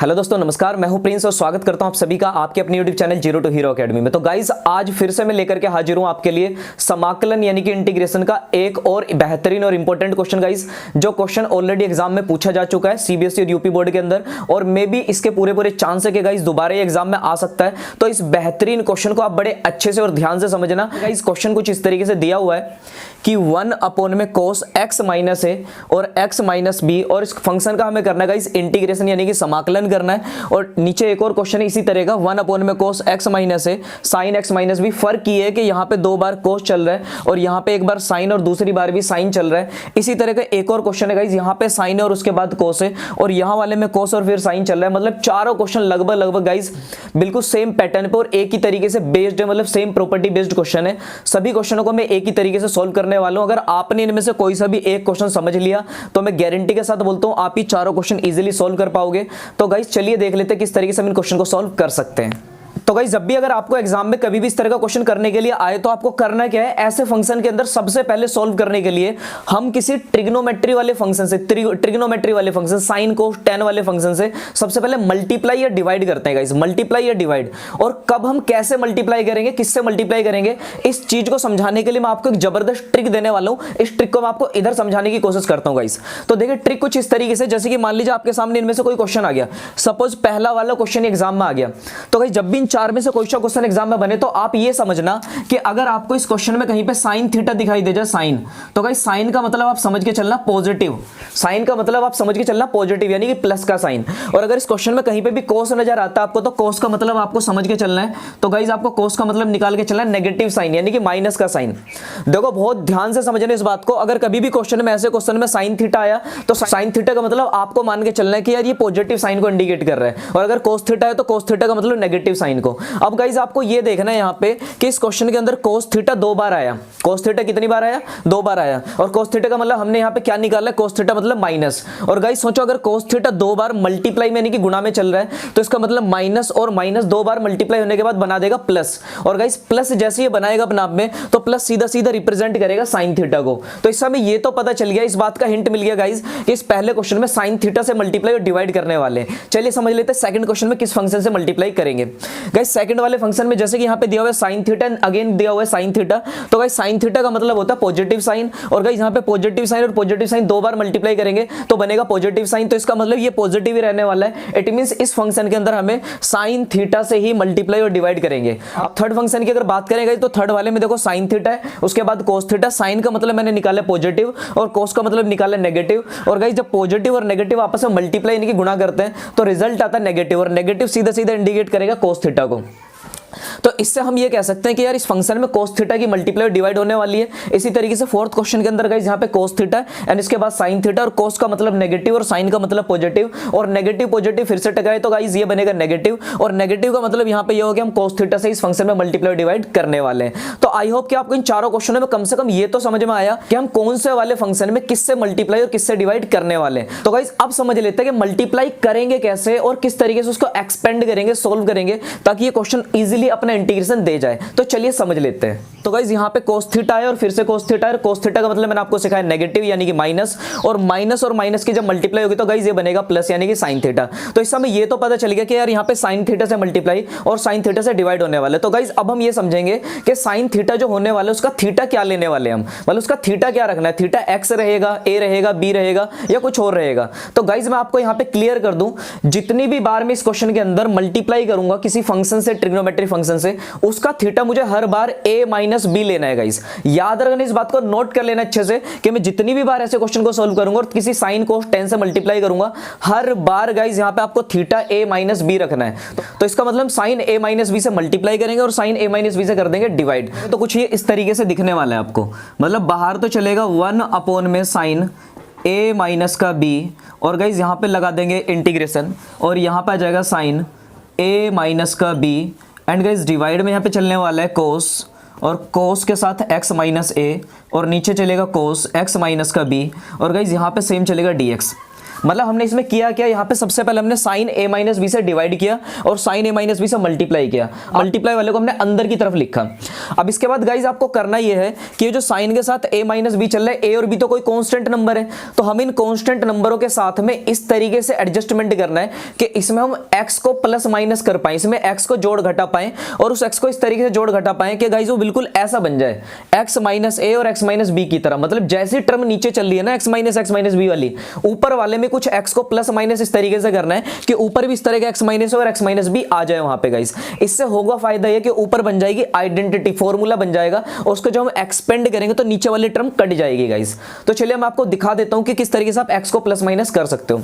Hello दोस्तों, नमस्कार। मैं हूं प्रिंस और स्वागत करता हूं आप सभी का आपके अपने YouTube channel zero to hero academy में। तो गाइस, आज फिर से मैं लेकर के हाजिर हूं आपके लिए समाकलन यानी कि इंटीग्रेशन का एक और बेहतरीन और इंपॉर्टेंट क्वेश्चन गाइस, जो क्वेश्चन ऑलरेडी एग्जाम में पूछा जा चुका है सीबीएसई और यूपी बोर्ड के अंदर, और मे भी इसके पूरे चांस है कि गाइस दोबारा ये एग्जाम में आ सकता है। तो इस बेहतरीन क्वेश्चन को आप बड़े अच्छे से और ध्यान से समझना। गाइस, क्वेश्चन कुछ इस तरीके से दिया हुआ है कि 1 में cos x माइनस ए और x माइनस बी, और इस फंक्शन का हमें करना है गाइस इंटीग्रेशन यानी कि समाकलन करना है। और नीचे एक और क्वेश्चन है इसी तरह का, 1 में cos x माइनस ए sin x माइनस बी। फर्क ये है कि यहाँ पे 2 बार cos चल रहा है और यहाँ पे एक बार sin और दूसरी बार भी sin चल रहा है। इसी तरह का एक और क्वेश्चन है गाइस, यहाँ पे sin है और उसके बाद cos है, और यहाँ वाले में cos और फिर sin चल रहा है। मतलब चारों क्वेश्चन लगभग गाइस बिल्कुल सेम पैटर्न पे और एक ही तरीके से बेस्ड है, मतलब सेम प्रॉपर्टी बेस्ड क्वेश्चन है। सभी क्वेश्चनों को मैं एक ही तरीके से सोल्व करने वाला हूं। अगर आपने इनमें से कोई सा भी एक क्वेश्चन समझ लिया तो मैं गारंटी के साथ बोलता हूं आप ही चारों क्वेश्चन इजीली सोल्व कर पाओगे। तो गाइस चलिए देख लेते हैं किस तरीके से हम इन क्वेश्चन को सोल्व कर सकते हैं। तो गाइस, जब भी अगर आपको एग्जाम में कभी भी इस तरह का क्वेश्चन करने के लिए आए तो आपको करना क्या है, ऐसे फंक्शन के अंदर सबसे पहले सॉल्व करने के लिए हम किसी ट्रिग्नोमेट्री वाले फंक्शन से, ट्रिग्नोमेट्री वाले फंक्शन साइन कोस tan वाले फंक्शन से सबसे पहले मल्टीप्लाई या डिवाइड करते हैं गाइस, मल्टीप्लाई या डिवाइड। और कब हम कैसे मल्टीप्लाई करेंगे, किससे मल्टीप्लाई करेंगे, इस चीज को समझाने के लिए मैं आपको एक जबरदस्त ट्रिक देने वाला हूं। इस ट्रिक को मैं आपको इधर समझाने की कोशिश करता हूं गाइस। तो देखिए, ट्रिक कुछ इस तरीके से, जैसे कि मान लीजिए आपके सामने इनमें से कोई क्वेश्चन आ गया, सपोज पहला वाला क्वेश्चन एग्जाम में आ गया। तो गाइस, जब भी इन चार में से कोई क्वेश्चन एग्जाम में बने तो आप ये समझना कि अगर आपको इस क्वेश्चन में कहीं पे साइन थीटा दिखाई दे जाए, साइन, तो गाइस साइन का मतलब आप समझ के चलना पॉजिटिव, साइन का मतलब आप समझ के चलना पॉजिटिव यानी कि प्लस का साइन। और अगर इस क्वेश्चन में कहीं पे भी कोस नजर आता है आपको, तो कोस का मतलब आपको समझ के चलना है, तो गाइस आपको कोस का मतलब निकाल के चलना है नेगेटिव साइन यानी कि माइनस का साइन। देखो, बहुत ध्यान से समझना इस बात को। अगर कभी भी क्वेश्चन में, ऐसे क्वेश्चन में साइन थीटा आया तो साइन थीटा का मतलब आपको मान के चलना है कि यार ये पॉजिटिव साइन को इंडिकेट कर रहा है, और अगर कोस थीटा है तो कोस थीटा का मतलब नेगेटिव साइन को। अब गाइस आपको ये देखना है यहाँ पे कि इस क्वेश्चन के अंदर cos थीटा 2 बार आया। cos थीटा कितनी बार आया? 2 बार आया। और cos थीटा का मतलब हमने यहाँ पे क्या निकाला है? cos थीटा मतलब माइनस। और गाइस सोचो, अगर cos थीटा 2 बार मल्टीप्लाई में यानी कि गुणा में चल रहा है तो इसका मतलब माइनस और माइनस 2 बार मल्टीप्लाई होने के बाद बना देगा प्लस। और गाइस प्लस जैसे ये बनाएगा अपने आप में, तो प्लस सीधा सीधा रिप्रेजेंट करेगा साइन थीटा को। तो इस समय ये तो पता चल गया, इस बात का हिंट मिल गया गाइस कि इस पहले क्वेश्चन में साइन थीटा से मल्टीप्लाई और डिवाइड करने वाले। चलिए समझ लेते हैं सेकंड क्वेश्चन में किस फंक्शन से मल्टीप्लाई करेंगे। गाइस सेकंड वाले फंक्शन में जैसे कि यहाँ पे दिया हुआ है साइन थीटा, अगेन दिया हुआ है साइन थीटा, तो गाइस साइन थीटा का मतलब होता है पॉजिटिव साइन। और गाइस यहाँ पे पॉजिटिव साइन और पॉजिटिव साइन 2 बार मल्टीप्लाई करेंगे तो बनेगा पॉजिटिव साइन, तो इसका मतलब ये पॉजिटिव ही रहने वाला है। इट मींस इस फंक्शन के अंदर हमें साइन थीटा से ही मल्टीप्लाई और डिवाइड करेंगे। अब थर्ड फंक्शन की अगर बात करेंगे तो थर्ड वाले में देखो साइन थीटा है, उसके बाद कोस थीटा। साइन का मतलब मैंने निकाला पॉजिटिव और कोस का मतलब निकाला नेगेटिव। और गाइस जब पॉजिटिव और नेगेटिव आपस में मल्टीप्लाई यानी कि गुणा करते हैं तो रिजल्ट आता है नेगेटिव, और नेगेटिव सीधा सीधा इंडिकेट करेगा कोस थीटा को। तो इससे हम ये कह सकते हैं कि यार इस फंक्शन में cos थीटा की मल्टीप्लाई और डिवाइड होने वाली है। इसी तरीके से फोर्थ क्वेश्चन के अंदर गाइस यहाँ पे cos थीटा एंड इसके बाद sin थीटा, और cos का मतलब नेगेटिव और sin का मतलब पॉजिटिव, और नेगेटिव पॉजिटिव फिर से टकराए तो गाइस ये बनेगा नेगेटिव, और नेगेटिव का मतलब यहाँ पे ये हो गया हम cos थीटा से इस फंक्शन में मल्टीप्लाई डिवाइड करने वाले हैं। तो आई होप कि आपको इन चारों क्वेश्चनों में कम से कम ये तो समझ में आया कि हम कौन से वाले फंक्शन में किससे मल्टीप्लाई और किससे डिवाइड करने वाले हैं। तो गाइस अब समझ लेते हैं कि मल्टीप्लाई करेंगे कैसे और किस तरीके से उसको एक्सपेंड करेंगे, सोल्व करेंगे, ताकि ये क्वेश्चन इजीली अपना इंटीग्रेशन दे जाए। तो चलिए समझ लेते हैं। तो गाइस यहाँ पे cos थीटा है और फिर से cos थीटा है। cos थीटा का मतलब मैंने आपको सिखाया नेगेटिव यानी कि माइनस, और माइनस की जब मल्टीप्लाई होगी तो गाइस ये बनेगा प्लस यानी कि sin थीटा। तो इस समय ये तो पता चल गया कि यार यहाँ पे sin थीटा से मल्टीप्लाई और sin थीटा से डिवाइड होने वाले। तो गाइस अब हम ये समझेंगे कि sin थीटा जो होने वाला है उसका थीटा क्या लेने वाले हम, मतलब उसका थीटा क्या रखना है। थीटा x रहेगा, a रहेगा, b रहेगा या कुछ और रहेगा। तो गाइस मैं आपको यहाँ पे क्लियर कर दूं, जितनी भी बार मैं इस क्वेश्चन के अंदर मल्टीप्लाई करूंगा किसी फंक्शन से, ट्रिग्नोमेट्री फंक्शन से, उसका थीटा मुझे हर बार a माइनस बी लेना है गाइस। याद रखना, इस बात को नोट कर लेना अच्छे से कि मैं जितनी भी बार ऐसे क्वेश्चन को सोल्व करूंगा और किसी साइन कोस tan से मल्टीप्लाई करूंगा, हर बार गाइस यहां पे आपको थीटा a माइनस बी रखना है। तो इसका मतलब साइन a माइनस बी से मल्टीप्लाई करेंगे और साइन a माइनस बी से कर देंगे डिवाइड। तो कुछ ये इस तरीके से दिखने वाला है आपको, मतलब बाहर तो चलेगा 1 में साइन a माइनस का b, और गाइस यहां पे लगा देंगे इंटीग्रेशन, और यहां पे आ जाएगा साइन a माइनस का b, एंड गाइस डिवाइड में यहाँ पे चलने वाला है कोस, और कोस के साथ x माइनस ए, और नीचे चलेगा कोस x माइनस का b, और गाइस यहाँ पे सेम चलेगा dx। मतलब हमने इसमें किया क्या, यहाँ पे सबसे पहले हमने साइन ए माइनस बी से डिवाइड किया और साइन ए माइनस बी से मल्टीप्लाई किया, मल्टीप्लाई वाले को हमने अंदर की तरफ लिखा। अब इसके बाद गाइज आपको करना यह है कि ये जो साइन के साथ ए माइनस बी चल रहा है, ए और बी तो कोई कांस्टेंट नंबर है, तो हम इन कांस्टेंट नंबरों के साथ में इस तरीके से एडजस्टमेंट करना है कि इसमें हम x को प्लस माइनस कर पाए, इसमें x को जोड़ घटा पाए और उस x को इस तरीके से जोड़ घटा पाए कि गाइज वो बिल्कुल ऐसा बन जाए x माइनस ए और x माइनस बी की तरह। मतलब जैसी टर्म नीचे चल रही है ना x माइनस बी वाली, ऊपर वाले में कुछ x को प्लस माइनस इस तरीके से करना है कि ऊपर भी इस तरह का x माइनस और x माइनस बी आ जाए वहां पे गाइज। इससे होगा फायदा ये कि ऊपर बन जाएगी आइडेंटिटी, फॉर्मूला बन जाएगा और उसको जब हम एक्सपेंड करेंगे तो नीचे वाली टर्म कट जाएगी गाइज। तो चलिए मैं आपको दिखा देता हूं कि किस तरीके से आप x को प्लस माइनस कर सकते हो।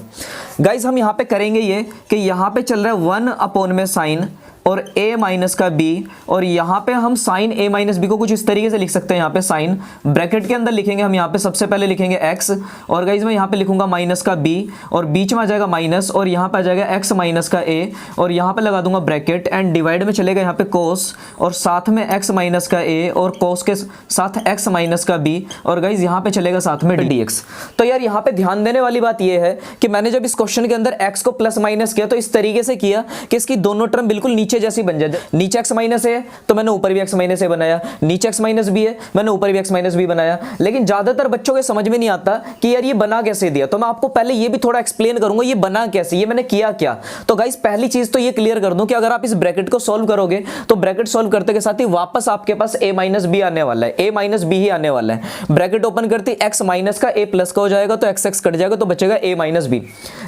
गाइज हम यहां पे करेंगे ये कि यहां पे चल रहा है 1 अपॉन में साइन और a माइनस का b, और यहाँ पे हम साइन a माइनस बी को कुछ इस तरीके से लिख सकते हैं। यहाँ पे साइन ब्रैकेट के अंदर लिखेंगे हम, यहाँ पे सबसे पहले लिखेंगे x और गाइज मैं यहाँ पे लिखूंगा माइनस का b और बीच में आ जाएगा माइनस और यहाँ पे आ जाएगा x माइनस का a और यहाँ पे लगा दूंगा ब्रैकेट एंड डिवाइड में चलेगा यहाँ पे कोस और साथ में x माइनस का a और कोस के साथ x माइनस का b और गाइज यहाँ पे चलेगा साथ में dx। तो यार यहाँ पे ध्यान देने वाली बात यह है कि मैंने जब इस क्वेश्चन के अंदर x को प्लस माइनस किया तो इस तरीके से किया कि इसकी दोनों टर्म बिल्कुल नीचे जैसी बन जाए। नीचे x माइनस है तो मैंने ऊपर भी x माइनस ए बनाया, नीचे x माइनस बी है मैंने ऊपर भी x माइनस बी बनाया। लेकिन ज्यादातर बच्चों के समझ में नहीं आता कि यार ये बना कैसे दिया, तो मैं आपको पहले ये भी थोड़ा एक्सप्लेन करूंगा ये बना कैसे, ये मैंने किया क्या। तो गाइस पहली चीज तो ये क्लियर कर दूं कि अगर आप इस ब्रैकेट को सॉल्व करोगे तो ब्रैकेट सॉल्व करते के साथ ही वापस आपके पास a माइनस बी आने वाला है, a माइनस बी ही आने वाला है। ब्रैकेट ओपन करते x माइनस का a प्लस का हो जाएगा तो x कट जाएगा तो बचेगा a माइनस बी।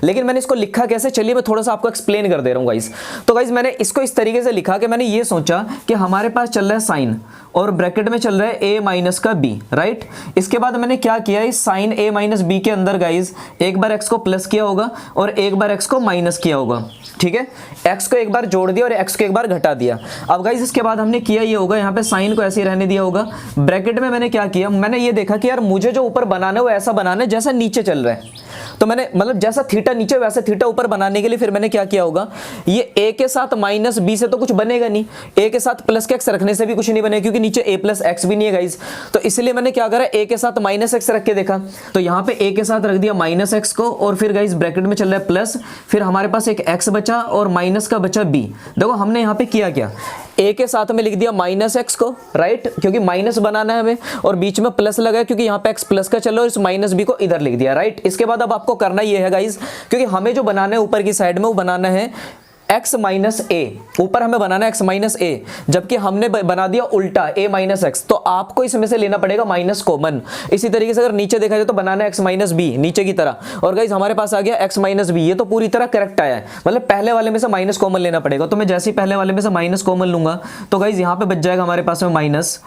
लेकिन मैंने इसको लिखा कैसे, चलिए मैं थोड़ा सा आपको एक्सप्लेन कर दे रहा हूं गाइस। तो गाइस मैंने इसको इस तरीके से लिखा कि मैंने ये सोचा कि हमारे पास चल रहा है साइन और ब्रैकेट में चल रहा है a माइनस का b, राइट। इसके बाद मैंने क्या किया, इस साइन a माइनस b के अंदर गाइज एक बार x को प्लस किया होगा और एक बार x को माइनस किया होगा, ठीक है। x को एक बार जोड़ दिया और x को एक बार घटा दिया। अब गाइज इसके बाद हमने किया ये होगा, यहाँ पे साइन को ऐसे ही रहने दिया होगा। ब्रैकेट में मैंने क्या किया, मैंने ये देखा कि यार मुझे जो ऊपर बनाना है वो ऐसा बनाना है जैसा नीचे चल रहा है। तो मैंने मतलब जैसा थीटा नीचे वैसे थीटा ऊपर बनाने के लिए फिर मैंने क्या किया होगा, ये a के साथ माइनस b से तो कुछ बनेगा नहीं, a के साथ प्लस के x रखने से भी कुछ नहीं बनेगा क्योंकि नीचे a प्लस एक्स भी नहीं है गाइज। तो इसलिए मैंने क्या करा, a के साथ माइनस x रख के देखा, तो यहाँ पे a के साथ रख दिया माइनस x को और फिर गाइज ब्रैकेट में चल रहा है प्लस, फिर हमारे पास एक x बचा और माइनस का बचा b। देखो हमने यहाँ पे किया क्या, a के साथ में लिख दिया माइनस x को, राइट, क्योंकि माइनस बनाना है हमें, और बीच में प्लस लगाया क्योंकि यहाँ पे x प्लस का चलो, इस माइनस b को इधर लिख दिया, राइट। इसके बाद अब आपको करना ये है गाइज, क्योंकि हमें जो बनाना है ऊपर की साइड में वो बनाना है x माइनस ए, ऊपर हमें बनाना है x माइनस ए, जबकि हमने बना दिया उल्टा a माइनस एक्स, तो आपको इसमें से लेना पड़ेगा माइनस कॉमन। इसी तरीके से अगर नीचे देखा जाए तो बनाना है x माइनस बी नीचे की तरह, और गाइज हमारे पास आ गया x माइनस बी, ये तो पूरी तरह करेक्ट आया है। मतलब पहले वाले में से माइनस कॉमन लेना पड़ेगा, तो मैं जैसे ही पहले वाले में से माइनस कॉमन लूंगा तो गाइज यहाँ पे बच जाएगा हमारे पास में माइनस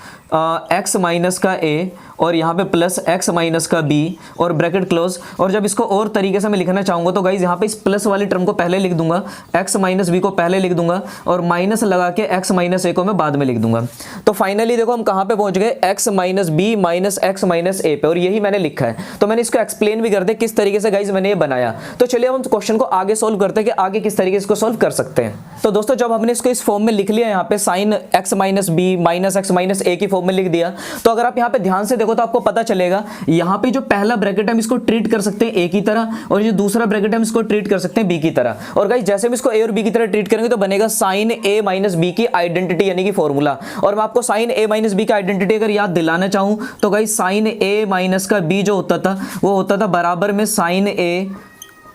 x माइनस का a और यहाँ पे प्लस x माइनस का b और ब्रैकेट क्लोज। और जब इसको और तरीके से मैं लिखना चाहूंगा तो गाइज यहाँ पे इस प्लस वाली टर्म को पहले लिख दूंगा, x माइनस बी को पहले लिख दूंगा और माइनस लगा के x माइनस ए को मैं बाद में लिख दूंगा। तो फाइनली देखो हम कहाँ पे पहुंच गए, x minus B minus x minus A पे, और यही मैंने लिखा है। तो मैंने इसको एक्सप्लेन भी कर दिया किस तरीके से गाइज मैंने ये बनाया। तो चलिए हम क्वेश्चन को आगे सोल्व करते हैं कि आगे किस तरीके से इसको सोल्व कर सकते हैं। तो दोस्तों जब हमने इसको इस फॉर्म में लिख लिया, यहाँ पे sine x minus B minus x minus A की फॉर्म में लिख दिया, तो अगर आप यहाँ पे ध्यान से देखो तो आपको पता चलेगा यहाँ पे जो पहला ब्रैकेट हम इसको ट्रीट कर सकते हैं a की तरह, और जो दूसरा ब्रैकेट हम इसको ट्रीट कर सकते हैं b की तरह। और गाइस जैसे हम इसको a और b की तरह ट्रीट करेंगे तो बनेगा साइन a माइनस बी की आइडेंटिटी यानी कि फॉर्मूला। और मैं आपको साइन a माइनस बी की आइडेंटिटी अगर याद दिलाना चाहूं तो गाइस साइन a माइनस का b जो होता था वो होता था बराबर में साइन a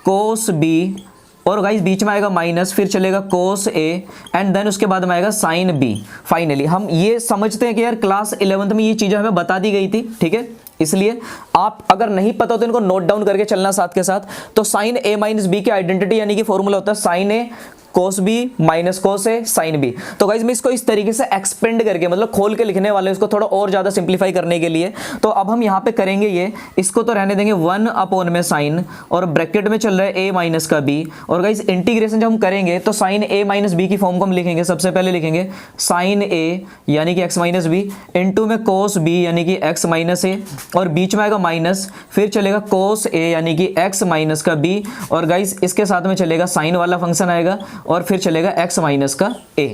कोस b, और गाइस बीच में आएगा माइनस, फिर चलेगा कोस ए एंड देन उसके बाद में आएगा साइन बी। फाइनली हम ये समझते हैं कि यार क्लास 11th में ये चीजें हमें बता दी गई थी, ठीक है। इसलिए आप अगर नहीं पता तो इनको नोट डाउन करके चलना साथ के साथ। तो साइन ए माइनस बी की आइडेंटिटी यानी कि फॉर्मूला होता है साइन ए कोस बी माइनस कोस ए साइन बी। तो गाइज मैं इसको इस तरीके से एक्सपेंड करके मतलब खोल के लिखने वाले इसको थोड़ा और ज्यादा सिंप्लीफाई करने के लिए। तो अब हम यहाँ पे करेंगे ये, इसको तो रहने देंगे 1 अपॉन में साइन और ब्रैकेट में चल रहा है a माइनस का b, और गाइज इंटीग्रेशन जब हम करेंगे तो साइन a माइनस बी की फॉर्म को हम लिखेंगे। सबसे पहले लिखेंगे साइन a यानी कि x माइनस बी इंटू में कोस b यानी कि x माइनस ए, और बीच में आएगा माइनस, फिर चलेगा कोस a यानी कि x माइनस का b, और गाइज इसके साथ में चलेगा साइन वाला फंक्शन आएगा और फिर चलेगा x माइनस का a।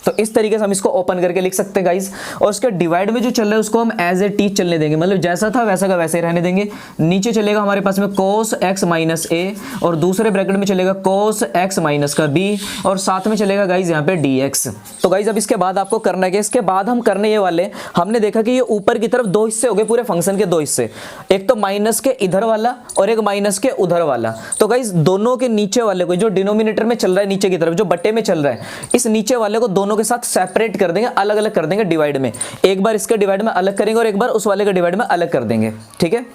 तो इस तरीके से हम इसको ओपन करके लिख सकते हैं गाइस। और उसके डिवाइड में जो चल रहा है उसको हम एज ए टी चलने देंगे, मतलब जैसा था वैसा का वैसे ही रहने देंगे। नीचे चलेगा हमारे पास में cos x माइनस ए, और दूसरे ब्रैकेट में चलेगा cos x माइनस का b, और साथ में चलेगा गाइस यहाँ पे dx। तो गाइस अब इसके बाद आपको करना है कि इसके बाद हम करने ये वाले, हमने देखा कि ये ऊपर की तरफ दो हिस्से हो गए पूरे फंक्शन के, दो हिस्से, एक तो माइनस के इधर वाला और एक माइनस के उधर वाला। तो गाइस दोनों के नीचे वाले को, जो डिनोमिनेटर में चल रहा है नीचे की तरफ, जो बट्टे में चल रहा है, इस नीचे वाले को दोनों के साथ सेपरेट कर देंगे, अलग अलग कर देंगे डिवाइड में। एक बार इसके डिवाइड में अलग करेंगे और एक बार उस वाले के डिवाइड में अलग कर देंगे, ठीक है।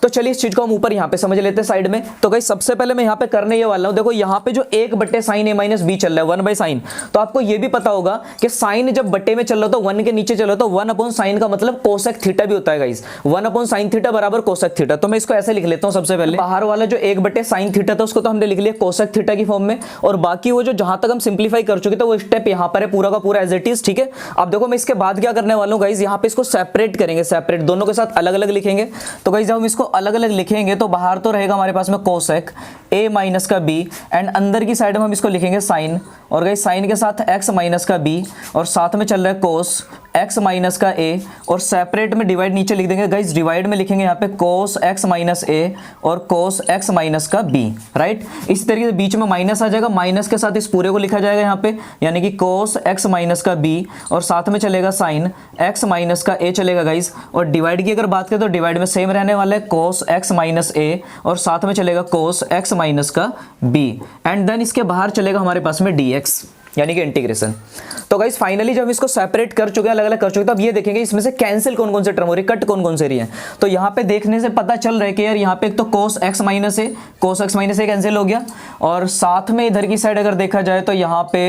तो चलिए इस चीज को हम ऊपर यहाँ पे समझ लेते हैं साइड में। तो गाइस सबसे पहले मैं यहाँ पे करने ये वाला हूँ, देखो यहाँ पे जो 1 बट्टे साइन a माइनस b चल रहा है 1 बाई साइन, तो आपको ये भी पता होगा कि साइन जब बट्टे में चल रहा हो तो 1 के नीचे चल रहा हो तो 1 अपॉन साइन का मतलब कोसेक थीटा भी होता है गाइस, 1 अपॉन साइन थीटा बराबर कोसेक थीटा। तो मैं इसको ऐसे लिख लेता हूँ सबसे पहले, बाहर वाला जो 1 बट्टे साइन थीटा था उसको तो हमने लिख लिया कोसेक थीटा की फॉर्म में, और बाकी वो जो जहां तक हम सिंप्लीफाई कर चुके थे वो स्टेप यहाँ पर है पूरा का पूरा एज इट इज, ठीक है। अब देखो मैं इसके बाद क्या करने वाला हूँ गाइस, यहाँ पे इसको सेपरेट करेंगे, सेपरेट दोनों के साथ अलग अलग लिखेंगे। तो गाइस जब हम इसको अलग अलग लिखेंगे तो बाहर तो रहेगा हमारे पास में कोसेक a माइनस का b, एंड अंदर की साइड में हम इसको लिखेंगे साइन, और गाइस साइन के साथ x माइनस का b, और साथ में चल रहा है कोस x माइनस का a, और सेपरेट में डिवाइड नीचे लिख देंगे गाइस, डिवाइड में लिखेंगे यहाँ पे कोस x माइनस a और कोस x माइनस का b, राइट। इसी तरीके से बीच में माइनस आ जाएगा, माइनस के साथ इस पूरे को लिखा जाएगा यहाँ पे, यानी कि कोस x माइनस का b, और साथ में चलेगा साइन x माइनस का a चलेगा गाइस। और डिवाइड की अगर बात करें तो डिवाइड में सेम रहने वाला है कोस x माइनस a, और साथ में चलेगा कोस x माइनस का b, एंड देन इसके बाहर चलेगा हमारे पास में dx, यानी कि इंटीग्रेशन। तो गाइस फाइनली जब हम इसको सेपरेट कर चुके हैं, अलग अलग कर चुके हैं, तो अब ये देखेंगे इसमें से कैंसिल कौन कौन से टर्म हो रही है, कट कौन कौन से रही है। तो यहाँ पे देखने से पता चल रहा है कि यार यहाँ पे एक तो cos x माइनस है, cos x माइनस है कैंसिल हो गया, और साथ में इधर की साइड अगर देखा जाए तो यहाँ पे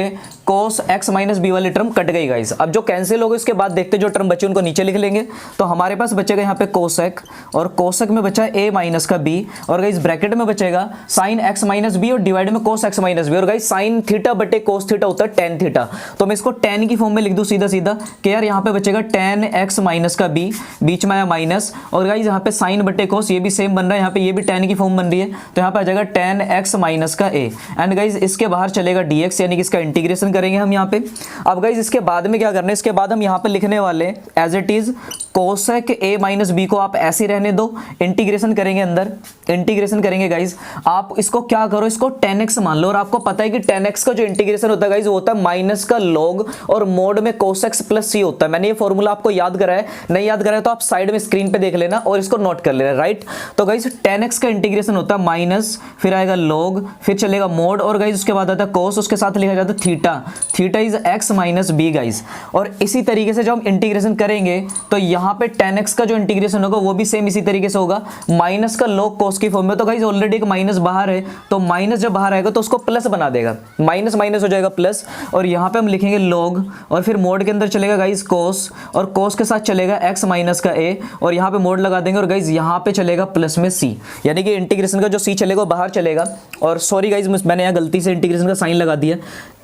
cos x माइनस b वाली टर्म कट गई गाइस। अब जो कैंसिल हो गई उसके बाद देखते जो टर्म बचे उनको नीचे लिख लेंगे। तो हमारे पास बचेगा यहाँ पे कोसेक, और कोसेक में बचा a माइनस का b, और गाइस ब्रैकेट में बचेगा साइन x माइनस b और डिवाइड में cos x माइनस b, और गाइस साइन थीटा बटे cos थीटा होता है tan थीटा। तो मैं इसको tan की फॉर्म में लिख दूं सीधा सीधा कि यार यहाँ पे बचेगा tan x माइनस का b, बीच में आया माइनस, और गाइस यहाँ पे साइन बटे cos ये भी सेम बन रहा है, यहाँ पे ये भी tan की फॉर्म बन रही है, तो यहाँ पे आ जाएगा tan x माइनस का a, एंड गाइस इसके बाहर चलेगा dx, यानी कि इसका इंटीग्रेशन करेंगे हम यहाँ पे। अब गाइस इसके बाद में क्या करना है, इसके बाद हम यहाँ पे लिखने वाले एज इट इज कोसेक a माइनस b को आप ऐसे ही रहने दो, इंटीग्रेशन करेंगे, अंदर इंटीग्रेशन करेंगे गाइस। आप इसको क्या करो, इसको tan x मान लो, और आपको पता है कि tan x का जो इंटीग्रेशन होता है गाइस वो होता है माइनस का log और मोड में cos x प्लस c होता है। मैंने ये फॉर्मूला आपको याद कराया, नहीं याद कराया तो आप साइड में स्क्रीन पे देख लेना और इसको नोट कर लेना, राइट। तो गाइस tan x का इंटीग्रेशन होता है माइनस, फिर आएगा log, फिर चलेगा मोड, और गाइस उसके बाद आता है cos, उसके साथ लिखा जाता है theta, theta is x minus b guys. और इसी तरीके से जब हम इंटीग्रेशन करेंगे तो यहाँ पे tan x का जो इंटीग्रेशन होगा वो भी सेम इसी तरीके से होगा, माइनस का log cos की फॉर्म में। तो गाइस ऑलरेडी एक माइनस बाहर है, तो माइनस जब बाहर आएगा तो उसको प्लस बना देगा, माइनस माइनस हो जाएगा प्लस, और यहाँ पे हम लिखेंगे log, और फिर मोड के अंदर चलेगा गाइस cos, और cos के साथ चलेगा x माइनस का a, और यहाँ पे मोड लगा देंगे, और गाइस यहाँ पे चलेगा प्लस में c, यानी कि इंटीग्रेशन का जो c चलेगा वो बाहर चलेगा। और सॉरी गाइस मैंने यहाँ गलती से इंटीग्रेशन का साइन लगा दिया,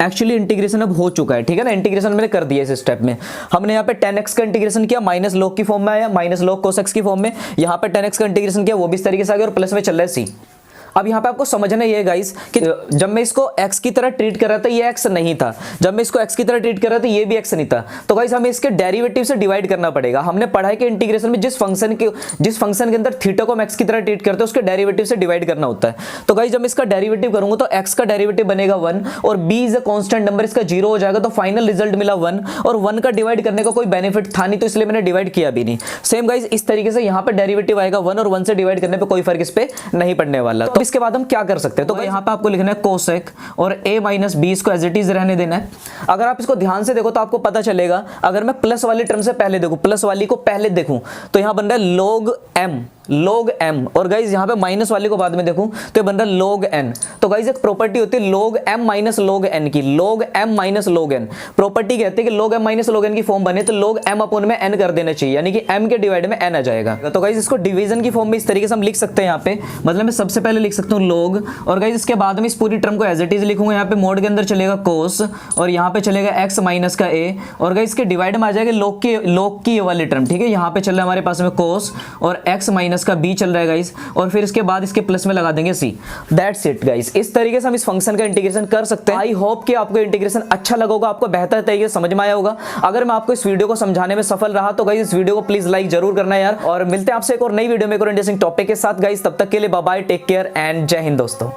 एक्चुअली इंटीग्रेशन अब हो चुका है, ठीक है ना, इंटीग्रेशन मैंने कर दिया इस स्टेप में। हमने यहाँ पे tan x का इंटीग्रेशन किया, माइनस log की फॉर्म में आया, माइनस log cos x की फॉर्म में, यहाँ पे tan x का इंटीग्रेशन किया वो भी इस तरीके से आ गया, और प्लस में चल रहा है c। अब यहाँ पे आपको समझना ये है गाइस कि जब मैं इसको x की तरह ट्रीट कर रहा था ये x नहीं था, जब मैं इसको x की तरह ट्रीट कर रहा था ये भी x नहीं था। तो गाइस हमें इसके डेरिवेटिव से डिवाइड करना पड़ेगा। हमने पढ़ा है कि इंटीग्रेशन में जिस फंक्शन के अंदर थीटा को हम x की तरह ट्रीट करते हैं उसके डेरिवेटिव से डिवाइड करना होता है। तो गाइस जब मैं इसका डेरिवेटिव करूंगा तो x का डेरिवेटिव बनेगा 1, और b is a constant number, इसका 0 हो जाएगा, तो फाइनल रिजल्ट मिला 1, और 1 का डिवाइड करने का कोई बेनिफिट था नहीं तो इसलिए मैंने डिवाइड किया भी नहीं। सेम गाइस इस तरीके से यहाँ पे डेरिवेटिव आएगा 1, और 1 से डिवाइड करने पे कोई फर्क इस पे नहीं पड़ने वाला। तो इसके बाद हम क्या कर सकते हैं, तो यहाँ पे आपको लिखना है कोसेक और a माइनस b, इसको एज इट इज रहने देना है। अगर आप इसको ध्यान से देखो तो आपको पता चलेगा, अगर मैं प्लस वाली टर्म से पहले देखूं, प्लस वाली को पहले देखूं तो यहाँ बन रहा है log m, और गाइज यहाँ पे माइनस वाले को बाद में देखूं तो ये बन रहा है log n। तो गाइज एक प्रॉपर्टी होती है log m minus log n की, log m minus log n property कहते हैं कि log m minus log n की फॉर्म बने तो log m अपॉन में n कर देना चाहिए, यानी कि m के डिवाइड में n आ जाएगा। तो गाइज इसको डिवीजन की फॉर्म में इस तरीके से हम लिख सकते हैं यहाँ पे, मतलब मैं सबसे पहले लिख सकता हूँ log, और गाइज इसके बाद में इस पूरी टर्म को एज इट इज लिखूंगा। यहाँ पे मोड के अंदर चलेगा cos, और यहाँ पे चलेगा x माइनस का a, और गाइज इसके डिवाइड में आ जाएगा log की ये वाली टर्म, ठीक है। यहाँ पे चल रहा है हमारे पास में cos और x माइनस माइनस का b चल रहा है गाइस, और फिर इसके बाद इसके प्लस में लगा देंगे c। That's it guys. इस तरीके से हम इस फंक्शन का इंटीग्रेशन कर सकते हैं। आई होप कि आपको इंटीग्रेशन अच्छा लगा होगा, आपको बेहतर तरीके से समझ में आया होगा। अगर मैं आपको इस वीडियो को समझाने में सफल रहा तो गाइस इस वीडियो को प्लीज लाइक जरूर करना यार, और मिलते हैं आपसे एक और नई वीडियो में एक और इंटरेस्टिंग टॉपिक के साथ गाइस। तब तक के लिए bye bye, take care and जय हिंद दोस्तों।